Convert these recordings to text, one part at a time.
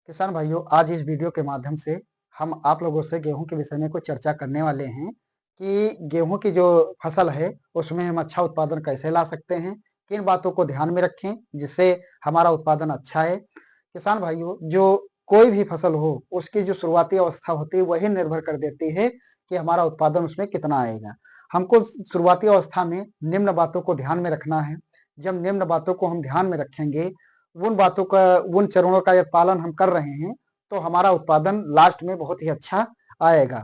किसान भाइयों, आज इस वीडियो के माध्यम से हम आप लोगों से गेहूं के विषय में कुछ चर्चा करने वाले हैं कि गेहूं की जो फसल है उसमें हम अच्छा उत्पादन कैसे ला सकते हैं, किन बातों को ध्यान में रखें जिससे हमारा उत्पादन अच्छा है। किसान भाइयों, जो कोई भी फसल हो उसकी जो शुरुआती अवस्था होती है वही निर्भर कर देती है कि हमारा उत्पादन उसमें कितना आएगा। हमको शुरुआती अवस्था में निम्न बातों को ध्यान में रखना है। जब निम्न बातों को हम ध्यान में रखेंगे, उन बातों का उन चरणों का यदि पालन हम कर रहे हैं तो हमारा उत्पादन लास्ट में बहुत ही अच्छा आएगा।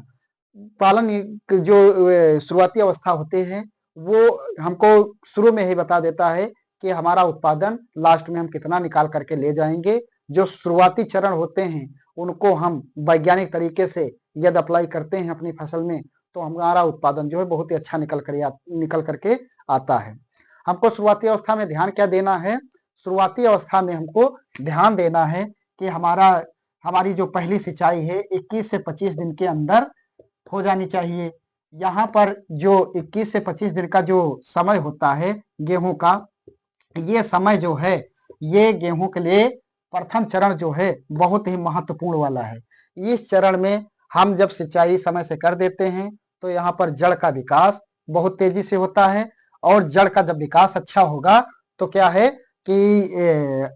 पालन जो शुरुआती अवस्था होते हैं वो हमको शुरू में ही बता देता है कि हमारा उत्पादन लास्ट में हम कितना निकाल करके ले जाएंगे। जो शुरुआती चरण होते हैं उनको हम वैज्ञानिक तरीके से यदि अप्लाई करते हैं अपनी फसल में तो हमारा उत्पादन जो है बहुत ही अच्छा निकल करके आता है। हमको शुरुआती अवस्था में ध्यान क्या देना है? शुरुआती अवस्था में हमको ध्यान देना है कि हमारी जो पहली सिंचाई है 21 से 25 दिन के अंदर हो जानी चाहिए। यहाँ पर जो 21 से 25 दिन का जो समय होता है गेहूं का, ये समय जो है ये गेहूं के लिए प्रथम चरण जो है बहुत ही महत्वपूर्ण वाला है। इस चरण में हम जब सिंचाई समय से कर देते हैं तो यहाँ पर जड़ का विकास बहुत तेजी से होता है और जड़ का जब विकास अच्छा होगा तो क्या है कि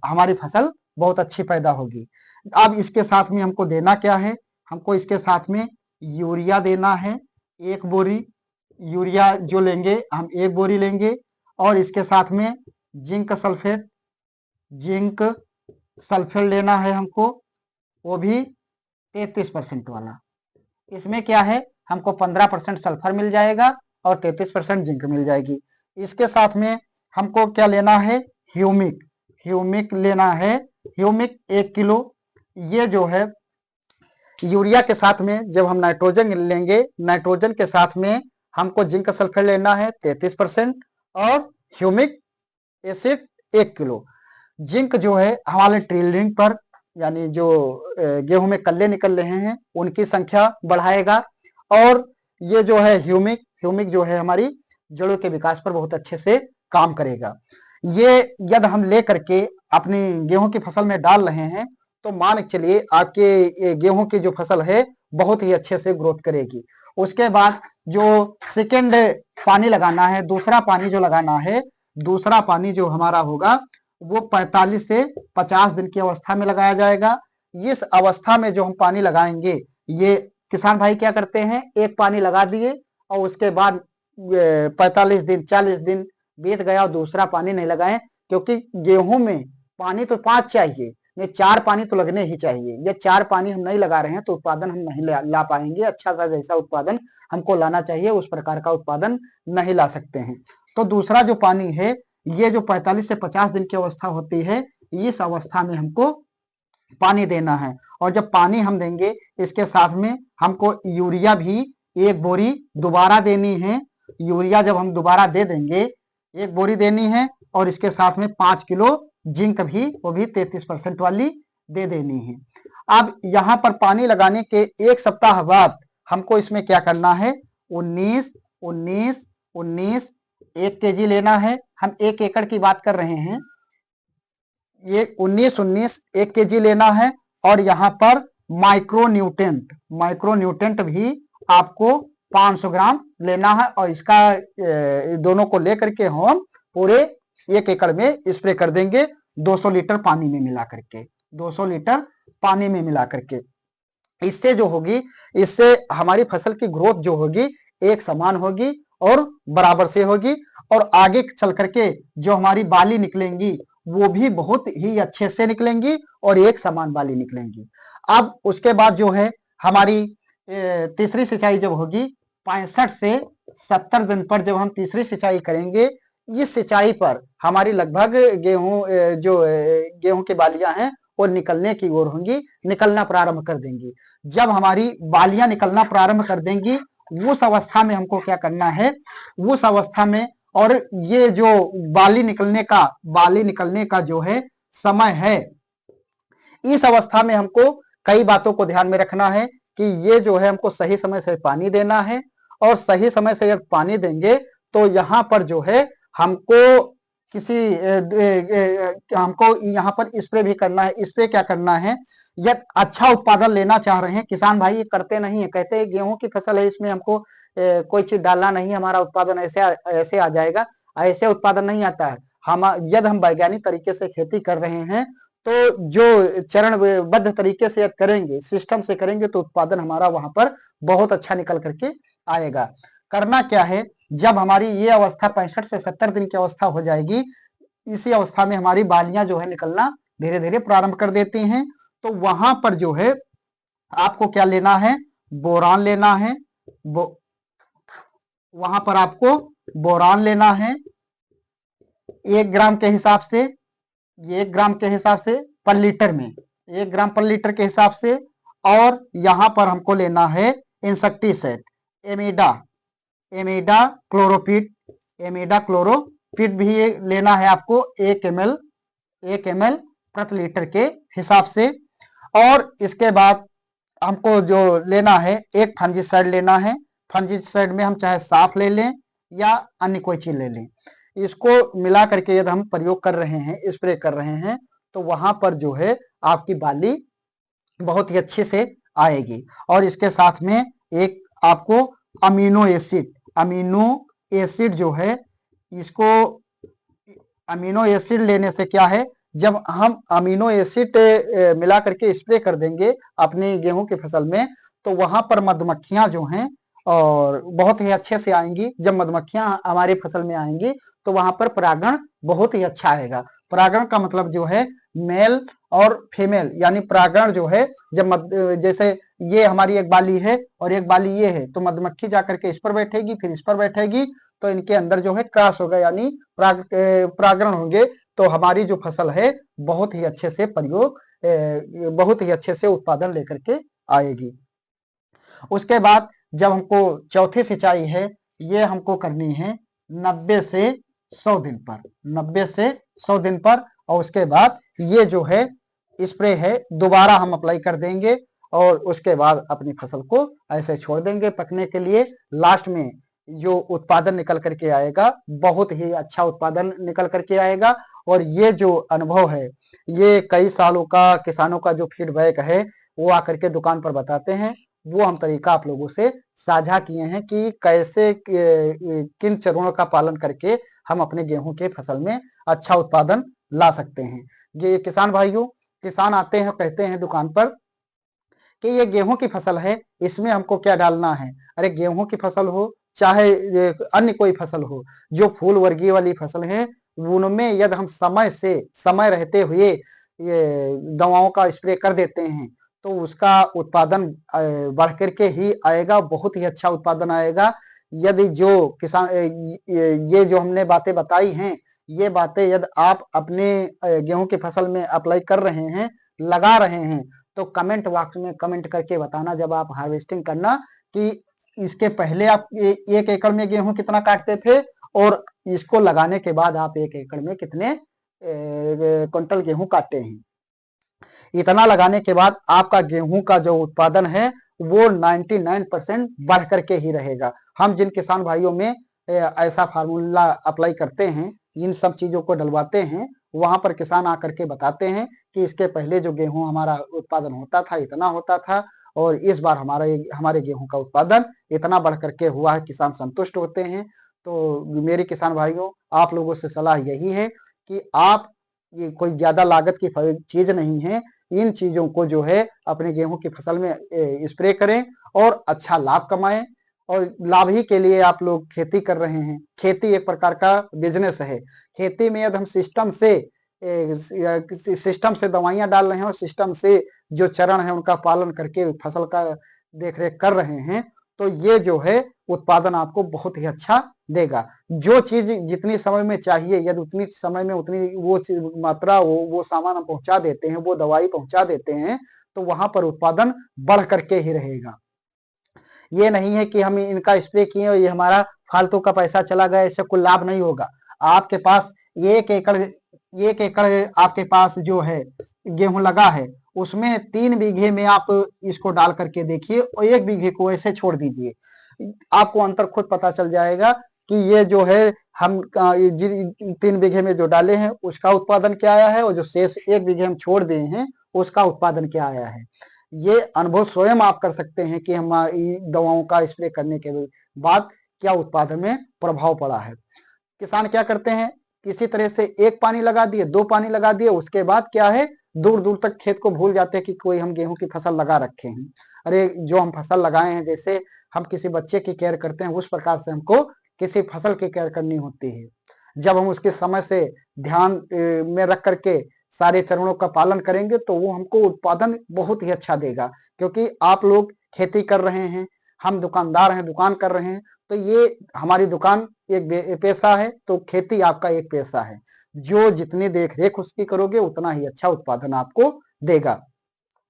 हमारी फसल बहुत अच्छी पैदा होगी। अब इसके साथ में हमको देना क्या है? हमको इसके साथ में यूरिया देना है। 1 बोरी यूरिया जो लेंगे हम 1 बोरी लेंगे और इसके साथ में जिंक सल्फेट लेना है हमको, वो भी 33% वाला। इसमें क्या है, हमको 15% सल्फर मिल जाएगा और 33% जिंक मिल जाएगी। इसके साथ में हमको क्या लेना है? ह्यूमिक लेना है। Humic 1 kilo. ये जो है यूरिया के साथ में जब हम नाइट्रोजन लेंगे, नाइट्रोजन के साथ में हमको जिंक सल्फेट लेना है 33% और ह्यूमिक एसिड 1 किलो। जिंक जो है हमारे ड्रिलिंग पर यानी जो गेहूं में कल्ले निकल रहे हैं उनकी संख्या बढ़ाएगा और ये जो है ह्यूमिक जो है हमारी जड़ों के विकास पर बहुत अच्छे से काम करेगा। ये यदि हम ले करके अपनी गेहूं की फसल में डाल रहे हैं तो मान के चलिए आपके गेहूं की जो फसल है बहुत ही अच्छे से ग्रोथ करेगी। उसके बाद जो सेकेंड पानी लगाना है, दूसरा पानी जो लगाना है, दूसरा पानी जो हमारा होगा वो 45 से 50 दिन की अवस्था में लगाया जाएगा। इस अवस्था में जो हम पानी लगाएंगे, ये किसान भाई क्या करते हैं, एक पानी लगा दिए और उसके बाद 45 दिन 40 दिन बीत गया और दूसरा पानी नहीं लगाएं, क्योंकि गेहूं में पानी तो 5 चाहिए, नहीं 4 पानी तो लगने ही चाहिए। ये 4 पानी हम नहीं लगा रहे हैं तो उत्पादन हम नहीं ला पाएंगे। अच्छा सा जैसा उत्पादन हमको लाना चाहिए उस प्रकार का उत्पादन नहीं ला सकते हैं। तो दूसरा जो पानी है, ये जो 45 से 50 दिन की अवस्था होती है, इस अवस्था में हमको पानी देना है। और जब पानी हम देंगे इसके साथ में हमको यूरिया भी 1 बोरी दोबारा देनी है। यूरिया जब हम दोबारा दे देंगे 1 बोरी देनी है और इसके साथ में 5 किलो जिंक भी, वो भी 33% वाली दे देनी है। अब यहाँ पर पानी लगाने के 1 सप्ताह बाद हमको इसमें क्या करना है? 19 19 19 1 केजी लेना है। हम 1 एकड़ की बात कर रहे हैं। ये 19 1 केजी लेना है और यहाँ पर माइक्रोन्यूटेंट भी आपको 500 ग्राम लेना है और इसका दोनों को लेकर के हम पूरे 1 एकड़ में स्प्रे कर देंगे 200 लीटर पानी में मिला करके, 200 लीटर पानी में मिला करके। इससे जो होगी, इससे हमारी फसल की ग्रोथ जो होगी एक समान होगी और बराबर से होगी और आगे चल करके जो हमारी बाली निकलेंगी वो भी बहुत ही अच्छे से निकलेंगी और एक समान बाली निकलेंगी। अब उसके बाद जो है हमारी तीसरी सिंचाई जब होगी 65 से 70 दिन पर जब हम तीसरी सिंचाई करेंगे, इस सिंचाई पर हमारी लगभग गेहूं की बालियां हैं वो निकलने की ओर होंगी, निकलना प्रारंभ कर देंगी। जब हमारी बालियां निकलना प्रारंभ कर देंगी उस अवस्था में हमको क्या करना है, उस अवस्था में, और ये जो बाली निकलने का जो है समय है, इस अवस्था में हमको कई बातों को ध्यान में रखना है कि ये जो है हमको सही समय से पानी देना है और सही समय से जब पानी देंगे तो यहाँ पर जो है हमको किसी हमको यहाँ पर स्प्रे भी करना है। स्प्रे क्या करना है, यदि अच्छा उत्पादन लेना चाह रहे हैं किसान भाई, ये करते नहीं है, कहते हैं गेहूं की फसल है इसमें हमको कोई चीज डालना नहीं है, हमारा उत्पादन ऐसे ऐसे आ जाएगा। ऐसे उत्पादन नहीं आता है। हम यदि हम वैज्ञानिक तरीके से खेती कर रहे हैं तो जो चरणबद्ध तरीके से यदि करेंगे, सिस्टम से करेंगे, तो उत्पादन हमारा वहां पर बहुत अच्छा निकल करके आएगा। करना क्या है, जब हमारी ये अवस्था 65 से 70 दिन की अवस्था हो जाएगी, इसी अवस्था में हमारी बालियां जो है निकलना धीरे धीरे प्रारंभ कर देती हैं। तो वहां पर जो है आपको क्या लेना है, बोरान लेना है। वहां पर आपको बोरान लेना है 1 ग्राम के हिसाब से, 1 ग्राम के हिसाब से पर लीटर में, 1 ग्राम पर लीटर के हिसाब से। और यहां पर हमको लेना है इंसेक्टिसाइड, एमिडा, एमिडा क्लोरोपिड, एमिडा क्लोरोपिड भी लेना है आपको 1 ml प्रति लीटर के हिसाब से। और इसके बाद हमको जो लेना है, एक फंजीसाइड लेना है। फंजीसाइड में हम चाहे साफ ले लें या अन्य कोई चीज ले लें। इसको मिला करके यदि हम प्रयोग कर रहे हैं, स्प्रे कर रहे हैं, तो वहां पर जो है आपकी बाली बहुत ही अच्छे से आएगी। और इसके साथ में एक आपको अमीनो एसिड, अमीनो एसिड जो है, इसको अमीनो एसिड लेने से क्या है, जब हम अमीनो एसिड मिला करके स्प्रे कर देंगे अपनी गेहूं की फसल में, तो वहां पर मधुमक्खियां जो हैं और बहुत ही अच्छे से आएंगी। जब मधुमक्खियां हमारी फसल में आएंगी तो वहां पर परागण बहुत ही अच्छा आएगा। परागण का मतलब जो है मेल और फीमेल, यानी परागण जो है, जब जैसे ये हमारी एक बाली है और एक बाली ये है, तो मधुमक्खी जाकर के इस पर बैठेगी, फिर इस पर बैठेगी, तो इनके अंदर जो है क्रॉस होगा, यानी परागण होंगे। तो हमारी जो फसल है बहुत ही अच्छे से प्रयोग, बहुत ही अच्छे से उत्पादन लेकर के आएगी। उसके बाद जब हमको चौथी सिंचाई है, ये हमको करनी है 90 से 100 दिन पर, 90 से 100 दिन पर। और उसके बाद ये जो है स्प्रे है दोबारा हम अप्लाई कर देंगे और उसके बाद अपनी फसल को ऐसे छोड़ देंगे पकने के लिए। लास्ट में जो उत्पादन निकल करके आएगा बहुत ही अच्छा उत्पादन निकल करके आएगा। और ये जो अनुभव है, ये कई सालों का किसानों का जो फीडबैक है, वो आकर के दुकान पर बताते हैं। वो हम तरीका आप लोगों से साझा किए हैं कि कैसे किन चरणों का पालन करके हम अपने गेहूं के फसल में अच्छा उत्पादन ला सकते हैं। ये किसान भाइयों, किसान आते हैं कहते हैं दुकान पर कि ये गेहूं की फसल है, इसमें हमको क्या डालना है। अरे गेहूं की फसल हो चाहे अन्य कोई फसल हो, जो फूल वर्गीय वाली फसल है, उनमें यदि हम समय रहते हुए ये दवाओं का स्प्रे कर देते हैं, तो उसका उत्पादन बढ़ करके ही आएगा, बहुत ही अच्छा उत्पादन आएगा। यदि जो किसान ये जो हमने बातें बताई हैं, ये बातें यदि आप अपने गेहूं की फसल में अप्लाई कर रहे हैं, लगा रहे हैं, तो कमेंट बॉक्स में कमेंट करके बताना जब आप हार्वेस्टिंग करना, कि इसके पहले आप 1 एकड़ में गेहूं कितना काटते थे और इसको लगाने के बाद आप 1 एकड़ में कितने क्विंटल गेहूं काटते हैं। इतना लगाने के बाद आपका गेहूं का जो उत्पादन है वो 99% बढ़ करके ही रहेगा। हम जिन किसान भाइयों में ऐसा फार्मूला अप्लाई करते हैं, इन सब चीजों को डलवाते हैं, वहां पर किसान आकर के बताते हैं कि इसके पहले जो गेहूं हमारा उत्पादन होता था इतना होता था, और इस बार हमारे गेहूं का उत्पादन इतना बढ़ करके हुआ है। किसान संतुष्ट होते हैं। तो मेरे किसान भाइयों, आप लोगों से सलाह यही है कि आप, ये कोई ज्यादा लागत की चीज नहीं है, इन चीजों को जो है अपने गेहूं की फसल में स्प्रे करें और अच्छा लाभ कमाएं। और लाभ ही के लिए आप लोग खेती कर रहे हैं। खेती एक प्रकार का बिजनेस है। खेती में यदि हम सिस्टम से दवाइयां डाल रहे हैं और सिस्टम से जो चरण है उनका पालन करके फसल का देखरेख कर रहे हैं, तो ये जो है उत्पादन आपको बहुत ही अच्छा देगा। जो चीज जितनी समय में चाहिए, यदि उतनी समय में उतनी वो मात्रा वो सामान हम पहुंचा देते हैं, वो दवाई पहुंचा देते हैं, तो वहां पर उत्पादन बढ़ करके ही रहेगा। ये नहीं है कि हम इनका स्प्रे किए और ये हमारा फालतू का पैसा चला गया, इससे कोई लाभ नहीं होगा। आपके पास 1 एकड़ आपके पास जो है गेहूं लगा है, उसमें 3 बीघे में आप इसको डाल करके देखिए और 1 बीघे को ऐसे छोड़ दीजिए, आपको अंतर खुद पता चल जाएगा कि ये जो है हम 3 बीघे में जो डाले हैं उसका उत्पादन क्या आया है और जो शेष 1 बीघे हम छोड़ दिए हैं उसका उत्पादन क्या आया है। ये अनुभव स्वयं आप कर सकते हैं कि हमारी दवाओं का स्प्रे करने के बाद क्या उत्पादन में प्रभाव पड़ा है। किसान क्या करते हैं, किसी तरह से 1 पानी लगा दिए, 2 पानी लगा दिए, उसके बाद क्या है दूर दूर तक खेत को भूल जाते हैं कि कोई हम गेहूं की फसल लगा रखे हैं। अरे जो हम फसल लगाए हैं, जैसे हम किसी बच्चे की केयर करते हैं उस प्रकार से हमको किसी फसल की केयर करनी होती है। जब हम उसके समय से ध्यान में रख करके सारे चरणों का पालन करेंगे तो वो हमको उत्पादन बहुत ही अच्छा देगा। क्योंकि आप लोग खेती कर रहे हैं, हम दुकानदार हैं, दुकान कर रहे हैं, तो ये हमारी दुकान एक पेशा है, तो खेती आपका एक पेशा है। जो जितनी देख रेख उसकी करोगे उतना ही अच्छा उत्पादन आपको देगा।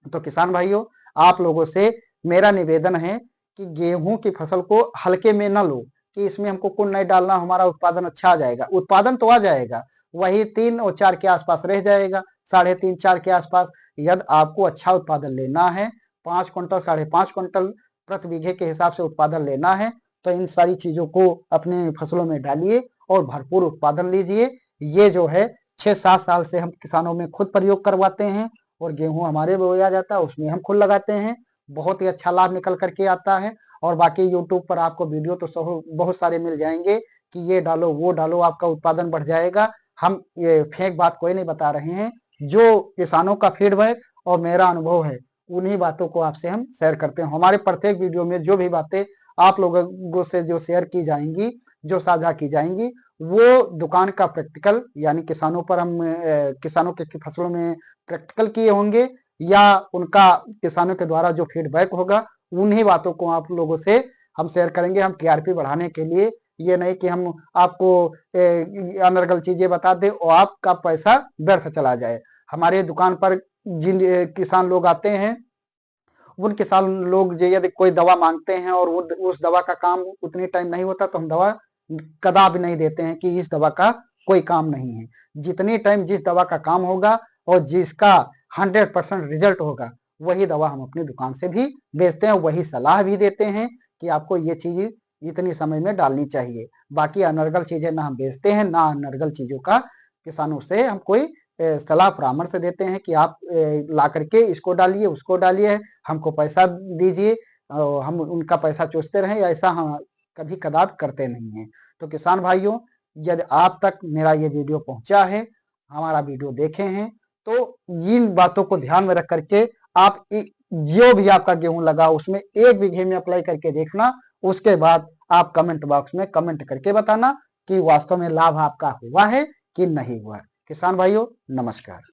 तो किसान भाइयों, आप लोगों से मेरा निवेदन है कि गेहूं की फसल को हल्के में न लो कि इसमें हमको कुल नहीं डालना, हमारा उत्पादन अच्छा आ जाएगा। उत्पादन तो आ जाएगा, वही 3 और 4 के आसपास रह जाएगा, 3.5 4 के आसपास। यदि आपको अच्छा उत्पादन लेना है, 5 क्विंटल 5.5 क्विंटल प्रति बीघे के हिसाब से उत्पादन लेना है, तो इन सारी चीजों को अपने फसलों में डालिए और भरपूर उत्पादन लीजिए। ये जो है 6-7 साल से हम किसानों में खुद प्रयोग करवाते हैं और गेहूं हमारे बोया जाता है, उसमें हम खुद लगाते हैं। बहुत ही अच्छा लाभ निकल करके आता है। और बाकी यूट्यूब पर आपको वीडियो तो बहुत सारे मिल जाएंगे कि ये डालो वो डालो, आपका उत्पादन बढ़ जाएगा। हम ये फेक बात कोई नहीं बता रहे हैं, जो किसानों का फीडबैक और मेरा अनुभव है उन्हीं बातों को आपसे हम शेयर करते हैं। हमारे प्रत्येक वीडियो में जो भी बातें आप लोगों से जो शेयर की जाएंगी, जो साझा की जाएंगी, वो दुकान का प्रैक्टिकल यानी किसानों पर हम किसानों के फसलों में प्रैक्टिकल किए होंगे या उनका किसानों के द्वारा जो फीडबैक होगा उन्हीं बातों को आप लोगों से हम शेयर करेंगे। हम टीआरपी बढ़ाने के लिए ये नहीं कि हम आपको अनर्गल चीजें बता दें और आपका पैसा व्यर्थ चला जाए। हमारे दुकान पर जिन किसान लोग आते हैं, उन किसान लोग यदि कोई दवा मांगते हैं और उस दवा का काम उतनी टाइम नहीं होता तो हम दवा कदापि नहीं देते हैं कि इस दवा का कोई काम नहीं है। जितनी टाइम जिस दवा का काम होगा और जिसका 100% रिजल्ट होगा वही दवा हम अपनी दुकान से भी बेचते हैं, वही सलाह भी देते हैं कि आपको ये चीज इतनी समय में डालनी चाहिए। बाकी अनर्गल चीजें ना हम बेचते हैं, ना अनर्गल चीजों का किसानों से हम कोई सलाह परामर्श देते हैं कि आप ला करके इसको डालिए उसको डालिए, हमको पैसा दीजिए और हम उनका पैसा चूसते रहें, ऐसा हम कभी कदापि करते नहीं हैं। तो किसान भाइयों, यदि आप तक मेरा ये वीडियो पहुंचा है, हमारा वीडियो देखे हैं, तो इन बातों को ध्यान में रख करके आप जो भी आपका गेहूं लगा उसमें 1 बीघे में अप्लाई करके देखना। उसके बाद आप कमेंट बॉक्स में कमेंट करके बताना कि वास्तव में लाभ आपका हुआ है कि नहीं हुआ। किसान भाइयों नमस्कार।